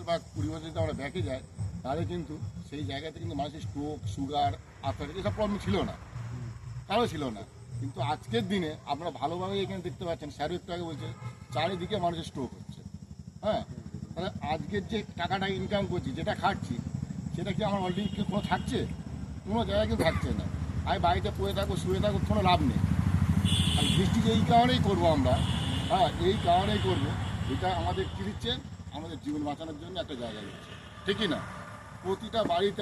বা 20 বছর যদি আমরা ব্যাকে যাই, তাহলে কিন্তু সেই জায়গাতে কিন্তু মানুষের স্ট্রোক, সুগার, আর্থারাইটিস এসব প্রবলেম ছিল না, কারো ছিল না। কিন্তু আজকের দিনে আপনারা ভালোভাবে এখানে দেখতে পাচ্ছেন, স্যারও একটু আগে বলছে চারিদিকে মানুষের স্ট্রোক হচ্ছে। হ্যাঁ, তাহলে আজকের যে টাকাটা ইনকাম করছি, যেটা খাচ্ছি, সেটা কি আমার অলরেডি কোনো থাকছে? কোনো জায়গায় কিন্তু থাকছে না। আমি বাড়িতে পড়ে থাকবো, শুয়ে থাকবো, কোনো লাভ নেই। আর বৃষ্টি যে এই কারণেই করবো আমরা, হ্যাঁ এই কারণেই করবো, এটা আমাদের কী দিচ্ছে, আমাদের জীবন বাঁচানোর জন্য একটা জায়গা দিচ্ছে, ঠিকই না? প্রতিটা বাড়িতে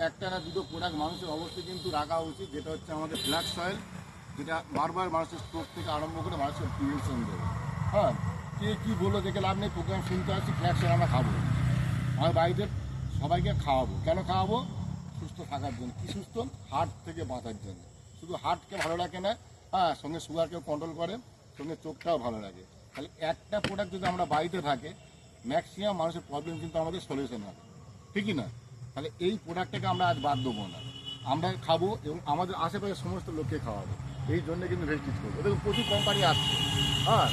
একটা না দুটো প্রোডাক্ট মানুষের অবশ্যই কিন্তু রাখা উচিত, যেটা হচ্ছে আমাদের ব্ল্যাক সয়েল, যেটা বারবার মানুষের স্ট্রোক থেকে আরম্ভ করে মানুষের প্রিভেনশন দেবে। হ্যাঁ, কে কী বললো দেখে লাভ নেই, প্রোগ্রাম শুনতে আসছি, ব্ল্যাক সয়েল আমরা খাবো, আমার বাড়িতে সবাইকে খাওয়াবো। কেন খাওয়াবো? সুস্থ থাকার জন্য। কি সুস্থ? হার্ট থেকে বাঁচার জন্য। শুধু হার্টকে ভালো রাখে না, হ্যাঁ সঙ্গে সুগারকেও কন্ট্রোল করে, সঙ্গে চোখটাও ভালো রাখে। তাহলে একটা প্রোডাক্ট যদি আমরা বাড়িতে থাকে, ম্যাক্সিমাম মানুষের প্রবলেম কিন্তু আমাদের সলিউশন হবে, ঠিকই না? তাহলে এই প্রোডাক্টটাকে আমরা আজ বাদ দেবো না, আমরা খাবো এবং আমাদের আশেপাশের সমস্ত লোককে খাওয়াবো। এই জন্য কিন্তু রেজিস্ট করবো। দেখুন প্রচুর কোম্পানি আসছে, হ্যাঁ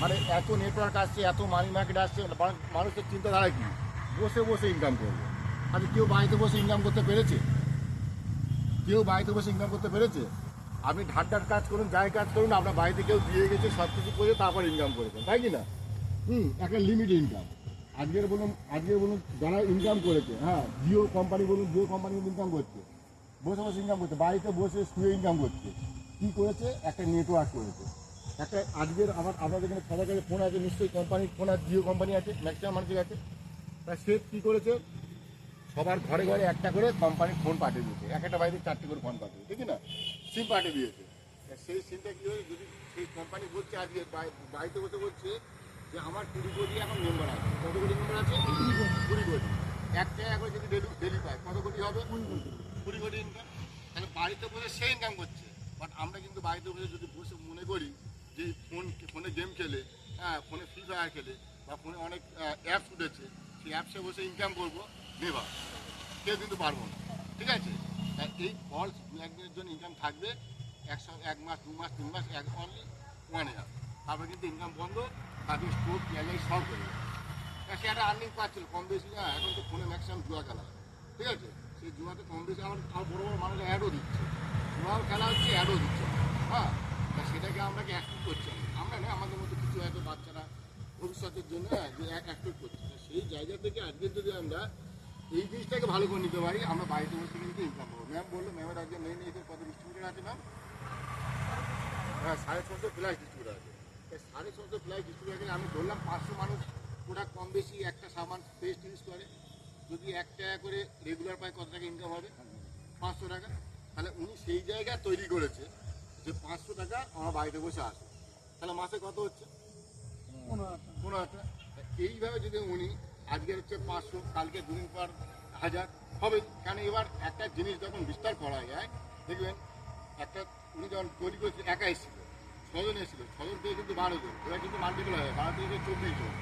মানে এত নেটওয়ার্ক আসছে, এত মানি মার্কেট আসছে, মানুষের চিন্তাধারা কি? বসে বসে ইনকাম করবো। আচ্ছা কেউ বাড়িতে বসে ইনকাম করতে পেরেছে? কেউ বাড়িতে বসে ইনকাম করতে পেরেছে? আপনি ঢাট কাজ করুন, যাই কাজ করুন, আপনার বাড়িতে কেউ দিয়ে গেছে, সব কিছু করে তারপর ইনকাম করেছেন, তাই কি না? একটা লিমিট ইনকাম। আজকের বলুন যারা ইনকাম করেছে, হ্যাঁ জিও কোম্পানি বলুন, জিও কোম্পানি ইনকাম করছে, বসে বসে ইনকাম করছে, বাড়িতে বসে শুয়ে ইনকাম করছে। কী করেছে? একটা নেটওয়ার্ক করেছে। একটা আজকের আপনাদের এখানে সবার কাছে ফোন আছে, নিশ্চয়ই কোম্পানির ফোন আছে, জিও কোম্পানি আছে, ম্যাক্সিমাম মানুষের কাছে। তা সে কী করেছে? সবার ঘরে ঘরে একটা করে কোম্পানির ফোন পাঠিয়ে দিয়েছে, একটা বাড়িতে 4টি করে ফোন পাঠিয়ে, ঠিক না? সিম পাঠিয়ে দিয়েছে। সেই সিমটা কী হয়েছে, যদি সেই কোম্পানি বলছে আজকে বাড়িতে বসে বলছে যে আমার 20 কোটি এখন মেম্বার আছে। কত কোটি মেম্বার আছে? 20 কোটি। 1 টাকা করে যদি ডেলি পায়, কত কোটি হবে? 20 কোটি ইনকাম। তাহলে বাড়িতে বসে সে ইনকাম করছে। বাট আমরা কিন্তু বাড়িতে বসে যদি বসে মনে করি যে ফোনে গেম খেলে, হ্যাঁ ফোনে ফ্রি ফায়ার খেলে, বা ফোনে অনেক অ্যাপস উঠেছে, সেই অ্যাপসে বসে ইনকাম করবো, নেবা কেউ কিন্তু পারবো না, ঠিক আছে? তাই এই ফলস 1 দিনের জন্য ইনকাম থাকবে, 1 মাস 2 মাস 3 মাস অনলি 1 ইয়ার, তারপরে কিন্তু ইনকাম বন্ধ, তারপরে স্টোর পেঁয়াজ সব হয়ে যাবে। সে একটা আর্নিং পাচ্ছিল কম বেশি, হ্যাঁ এখন তো ফোনে ম্যাক্সিমাম জুয়া খেলা, ঠিক আছে? সেই জুয়াতে কম বেশি আমার বড়ো বড়ো মানুষ অ্যাডও দিচ্ছে, জুয়াও খেলা হচ্ছে, অ্যাডও দিচ্ছে, হ্যাঁ। তা সেটাকে আমরা কি অ্যাক্টিভ করছি? আমরা না, আমাদের মধ্যে কিছু হয়তো বাচ্চারা ভবিষ্যতের জন্য যে অ্যাক্টিভ করছে, সেই জায়গা থেকে আজকে যদি আমরা এই জিনিসটাকে ভালো করে নিতে পারি, আমরা বাড়িতে বসে কিন্তু ইনকাম করবো। ম্যাম বললো, ম্যামের আজকে মেইন এদের কত ডিস্ট্রিবিউটার আছে ম্যাম? হ্যাঁ 650 প্লাস ডিস্ট্রিবিউটার আছে। 650 প্লাস ডিস্ট্রিবিউটার আমি ধরলাম 500 মানুষ প্রোডাক্ট কম বেশি একটা সামান পেস্ট ইউজ করে, যদি 1 টাকা করে রেগুলার পায়, কত টাকা ইনকাম হবে? 500 টাকা। তাহলে উনি সেই জায়গা তৈরি করেছে যে 500 টাকা আমার বাড়িতে বসে আসে, তাহলে মাসে কত হচ্ছে? 15,000 টাকা। এইভাবে যদি উনি আজকে হচ্ছে 500, কালকে 2 দিন পর 1000 হবে। কারণ এবার একটা জিনিস যখন বিস্তার করা যায়, দেখবেন একটা উনি যখন তৈরি করেছে, একা এসেছিল, 6 জন এসেছিল, 6 জন থেকে কিন্তু 12 জন, এবার কিন্তু মাল্টিপল হয়, 12 থেকে 24 জন।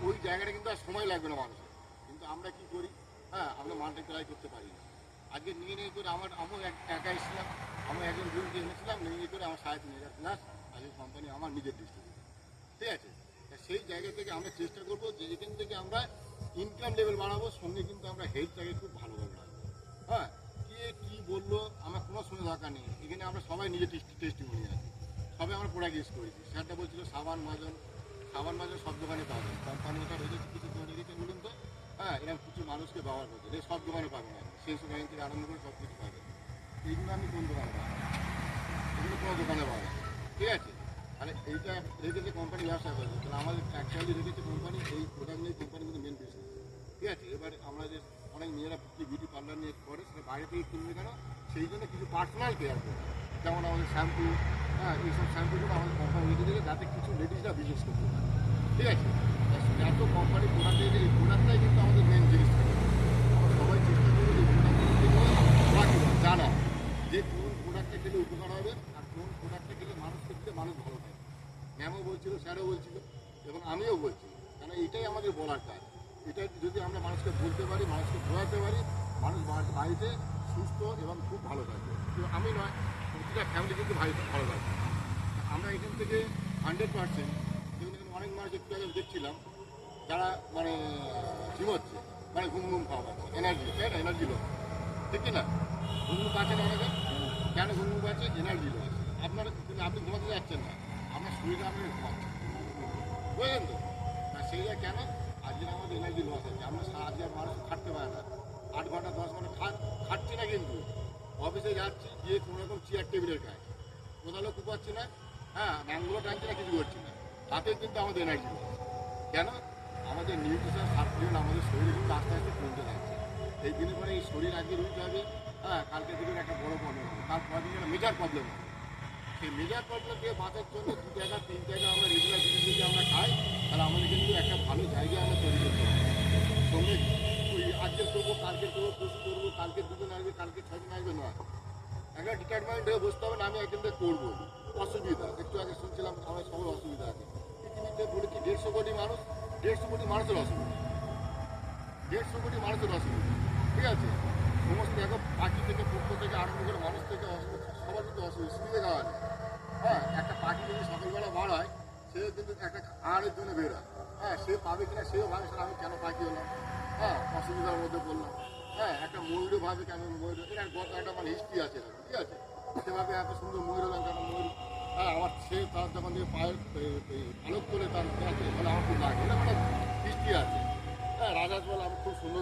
ওই জায়গাটা কিন্তু আর সময় লাগবে না মানুষের। কিন্তু আমরা কি করি? হ্যাঁ আমরা মাল্টিপ্লাই করতে পারি না। আজকে নিয়ে করে আমিও একা এসেছিলাম, আমি একজন দুজনকে এনেছিলাম, নিয়ে করে আমার 3,500 প্লাস আজকে কোম্পানি আমার নিজের ডিস্ট্রিবিউটার, ঠিক আছে? সেই জায়গা থেকে আমরা চেষ্টা করবো যে এখান থেকে আমরা ইনকাম লেভেল বাড়াবো, সঙ্গে কিন্তু আমরা হেলথটাকে খুব ভালোভাবে রাখবো। হ্যাঁ, কে কী বললো আমার কোনো শুনে দরকার নেই, এখানে আমরা সবাই নিজে টেস্টিমনি আছি, সবাই আমরা প্রোডাক্ট ইউজ করেছি। স্যারটা বলছিল সাবান মাজন সব দোকানে পাওয়া যায়, কোম্পানিটা রেখেছে, কিছু দোকানে রেখেছে বলুন তো, হ্যাঁ এরকম কিছু মানুষকে ব্যবহার করছে, সব দোকানে পাবেন, সেন্সো ব্যাংক থেকে আরম্ভ করে সব কিছু পাবেন। এইগুলো আমি কোন দোকানে পাবো? এগুলো কোনো দোকানে পাওয়া যায়, ঠিক আছে? তাহলে এইটা রেখেছে কোম্পানি ব্যবসা করেছে, তাহলে আমাদের অ্যাকচুয়ালি রেখেছে কোম্পানি এই প্রোডাক্ট নিয়ে, কোম্পানি কিন্তু মেন বিজনেস, ঠিক আছে? এবার আমরা যে অনেক মেয়েরা বিউটি পার্লার নিয়ে করে, সেটা বাইরে থেকে কিনবে কেন? সেই জন্য কিছু পার্সোনাল কেয়ার করে, যেমন আমাদের শ্যাম্পু, হ্যাঁ এইসব শ্যাম্পুগুলো আমাদের কোম্পানি রেখে দিলে যাতে কিছু লেডিসরা বিজনেস করতে পারে, ঠিক আছে? এত কোম্পানি প্রোডাক্ট দিয়েছে, এই প্রোডাক্টটাই কিন্তু আমাদের মেন জিনিস থাকে। আমরা সবাই চেষ্টা করবো এই প্রোডাক্টটা জানা যে কোন প্রোডাক্টটা খেলে উপকার হবে, আর কোন প্রোডাক্টটা খেলে মানুষকে দিলে মানুষ ভালো থাকে। ম্যামও বলছিল, স্যারও বলছিল, এবং আমিও বলছি, কারণ এটাই আমাদের বলার কাজ। এটা যদি আমরা মানুষকে বলতে পারি, মানুষকে বোঝাতে পারি, মানুষ বাড়িতে সুস্থ এবং খুব ভালো থাকবে। কিন্তু আমি নয়, প্রতিটা ফ্যামিলি কিন্তু ভালো থাকবে। আমরা এখান থেকে 100%, যেমন এখানে অনেক মানুষ একটু আগে দেখছিলাম, যারা মানে ঝিমোচ্ছে, মানে ঘুম ঘুম খাওয়া পাচ্ছে, এনার্জি, তাই না? এনার্জি লো, ঠিক কি না? ঘুম ঘুম পাচ্ছে না অনেকে, কেন ঘুম ঘুম পাচ্ছে? এনার্জি লো আছে। আপনার আপনি ঘুমাতে যাচ্ছেন না, আপনার শরীরে আপনি ঘুমাচ্ছেন, বুঝলেন তো? সেইটা কেন? আজকে আমাদের এনার্জি লস আছে, আমরা আজকে মানুষ খাটতে পারে না, 8 ঘন্টা 10 ঘন্টা খাটছি না, কিন্তু অফিসে যাচ্ছি, গিয়ে কোনো রকম চেয়ার টেবিলের কাজ, কোথাও কুপাচ্ছি না, হ্যাঁ, নামগুলো টানছি না, কিছু করছি না, তাতে কিন্তু আমাদের এনার্জি লস। কেন? আমাদের নিউট্রিশন সাপ্লিমেন্ট আমাদের শরীরে কিন্তু আস্তে আস্তে কমতে থাকছে। এই দিনের পরে এই শরীর আজকে রুইতে হবে, হ্যাঁ, কালকে দিনের একটা বড় প্রবলেম হবে, তারপর দিন একটা মেজার প্রবলেম হবে। সেই মেজার প্রবলেম থেকে বাঁচার জন্য 2 টাকা 3 টাকা আমরা রেগুলার জিনিস যদি আমরা খাই, তাহলে আমাদের কিন্তু একটা ভালো জায়গায় আমরা তৈরি করতে পারি। সঙ্গে ওই আজকে করবো, কালকে করবো, পরশু করবো, কালকে 2 দিন আসবে, কালকে 6 দিন আসবে নয়, একটা ডিটারমেন্ট হয়ে বসতে হবে না, আমি একদিন করবো। অসুবিধা একটু আগে শুনছিলাম, আমার সবার অসুবিধা আছে পৃথিবীতে, বলে কি 150 কোটি মানুষ, 150 কোটি মানুষের অসুবিধা, 150 কোটি মানুষের অসুবিধা, ঠিক আছে? সমস্ত দেখো, পাখি থেকে পক্ষ থেকে আরম্ভ করে মানুষ থেকে সবার কিন্তু অসুবিধা, সুবিধা খাওয়া নেই। হ্যাঁ, একটা পাখি যদি সকালবেলা বার হয়, সে কিন্তু একটা খাওয়ারের জন্য বেরোয়, হ্যাঁ, সে পাবে কিনা সেও ভাবে, স্যার আমি কেন পাখি হলাম, হ্যাঁ, অসুবিধার মধ্যে পড়লাম। হ্যাঁ, একটা ময়ূরও ভাবে কেন ময়ূর, এটা গত একটা আমার হিস্ট্রি আছে, ঠিক আছে? সেভাবে এত সুন্দর ময়ূর হলাম কেন ময়ূর, হ্যাঁ, আমার সে তার যখন যে পায়ের পালক করে তার আছে, বলে আমার খুব লাগে, এটা একটা হিস্ট্রি আছে। হ্যাঁ, রাজা বলে আমি খুব সুন্দর